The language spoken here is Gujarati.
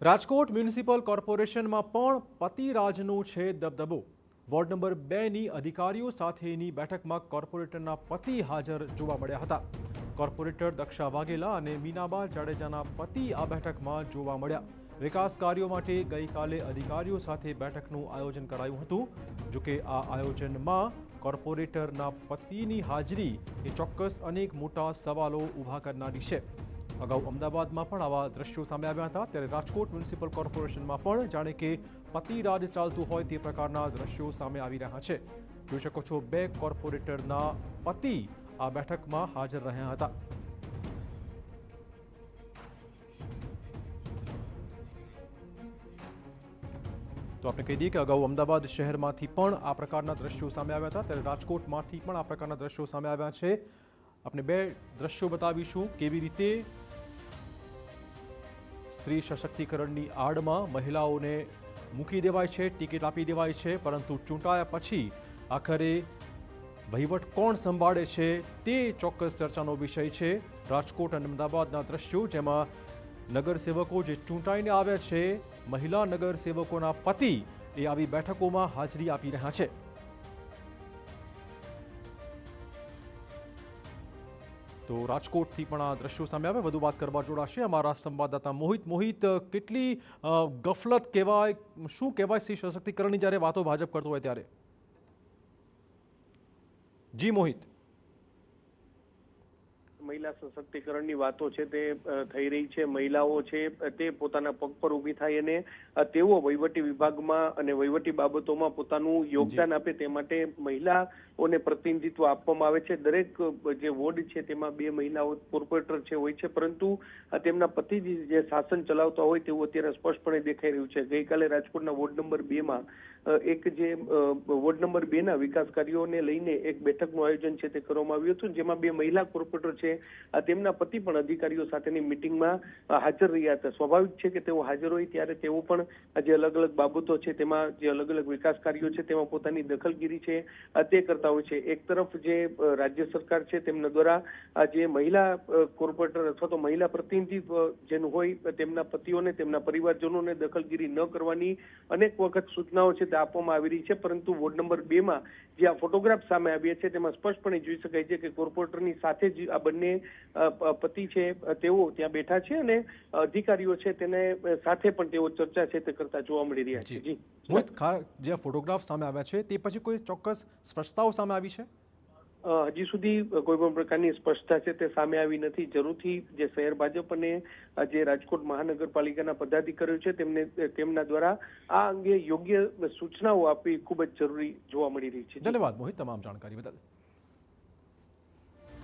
રાજકોટ મ્યુનિસિપલ કોર્પોરેશનમાં પણ પતિરાજનો છે દબદબો. વોર્ડ નંબર 2ની અધિકારીઓ સાથેની બેઠકમાં કોર્પોરેટરના પતિ હાજર જોવા મળ્યા હતા. કોર્પોરેટર દક્ષા વાઘેલા અને મીનાબા જાડેજાના પતિ આ બેઠકમાં જોવા મળ્યા. વિકાસ કાર્યો માટે ગઈકાલે અધિકારીઓ સાથે બેઠકનું આયોજન કરાયું હતું. જોકે આ આયોજનમાં કોર્પોરેટરના પતિની હાજરી એ ચોક્કસ અનેક મોટા સવાલો ઊભા કરનારી છે. અગાઉ અમદાવાદમાં પણ આવા દ્રશ્યો સામે આવ્યા હતા, ત્યારે રાજકોટ મ્યુનિસિપલ કોર્પોરેશનમાં પણ જાણે કે પતિરાજ ચાલતું હોય તે પ્રકારના દ્રશ્યો સામે આવી રહ્યા છે. જોઈ શકો છો, 2 કોર્પોરેટરના પતિ આ બેઠકમાં હાજર રહ્યા હતા. તો આપણે કહી દઈએ કે અગાઉ અમદાવાદ શહેરમાંથી પણ આ પ્રકારના દ્રશ્યો સામે આવ્યા હતા, ત્યારે રાજકોટમાંથી પણ આ પ્રકારના દ્રશ્યો સામે આવ્યા છે. આપણે 2 દ્રશ્યો બતાવીશું કેવી રીતે સ્ત્રી સશક્તિકરણની આડમાં મહિલાઓને મૂકી દેવાય છે, ટિકિટ આપી દેવાય છે, પરંતુ ચૂંટાયા પછી આખરે વહીવટ કોણ સંભાળે છે તે ચોક્કસ ચર્ચાનો વિષય છે. રાજકોટ અને અમદાવાદના દ્રશ્યો, જેમાં નગરસેવકો જે ચૂંટાઈને આવ્યા છે, મહિલા નગરસેવકોના પતિ એ આવી બેઠકોમાં હાજરી આપી રહ્યા છે. તો રાજકોટથી પણ આ દ્રશ્યો સામે આવે. વધુ વાત કરવા જોડાશે અમારા સંવાદદાતા મોહિત. મોહિત, કેટલી ગફલત કહેવાય, શું કહેવાય સ્ત્રી સશક્તિકરણની જ્યારે વાતો ભાજપ કરતો હોય ત્યારે? જી મોહિત. મહિલા સશક્તિકરણની વાતો છે તે થઈ રહી છે. મહિલાઓ છે તે પોતાના પગ પર ઊભી થાય અને તેઓ વહીવટી વિભાગમાં અને વહીવટી બાબતોમાં પોતાનું યોગદાન આપે તે માટે મહિલાઓને પ્રતિનિધિત્વ આપવામાં આવે છે. દરેક જે વોર્ડ છે તેમાં 2 મહિલાઓ કોર્પોરેટર છે હોય છે, પરંતુ તેમના પતિ જે શાસન ચલાવતા હોય તેવું અત્યારે સ્પષ્ટપણે દેખાઈ રહ્યું છે. ગઈકાલે રાજકોટના વોર્ડ નંબર 2માં એક જે વોર્ડ નંબર 2ના વિકાસ કાર્યોને લઈને એક બેઠકનું આયોજન છે તે કરવામાં આવ્યું હતું, જેમાં 2 મહિલા કોર્પોરેટર છે તેમના પતિ પણ અધિકારીઓ સાથેની મિટિંગમાં હાજર રહ્યા હતા. સ્વાભાવિક છે કે તેઓ હાજર હોય ત્યારે તેઓ પણ જે અલગ અલગ બાબતો છે તેમાં જે અલગ અલગ વિકાસ કાર્યો છે તેમાં પોતાની દખલગીરી છે તે કરતા હોય છે. એક તરફ જે રાજ્ય સરકાર છે તેમના દ્વારા જે મહિલા કોર્પોરેટર અથવા તો મહિલા પ્રતિનિધિ જેનું હોય તેમના પતિઓને, તેમના પરિવારજનોને દખલગીરી ન કરવાની અનેક વખત સૂચનાઓ છે તે આપવામાં આવી રહી છે, પરંતુ વોર્ડ નંબર 2માં જે આ ફોટોગ્રાફ સામે આવ્યા છે તેમાં સ્પષ્ટપણે જોઈ શકાય છે કે કોર્પોરેટરની સાથે જ આ બંને પતિ છે તેઓ ત્યાં બેઠા છે અને અધિકારીઓ છે તેને સાથે પણ તેઓ ચર્ચા છે તે કરતા જોવા મળી રહ્યા છે. જી મોહિત, જે ફોટોગ્રાફ સામે આવ્યા છે તે પછી કોઈ ચોક્કસ સ્પષ્ટતાઓ સામે આવી છે? હજી સુધી કોઈ પણ પ્રકારની સ્પષ્ટતા છે તે સામે આવી નથી. જરૂરથી જે શહેર ભાજપ અને જે રાજકોટ મહાનગરપાલિકાના પદાધિકારીઓ છે તેમના દ્વારા આ અંગે યોગ્ય સૂચનાઓ આપવી ખૂબ જ જરૂરી જોવા મળી રહી છે. ધન્યવાદ મોહિત તમામ જાણકારી બદલ.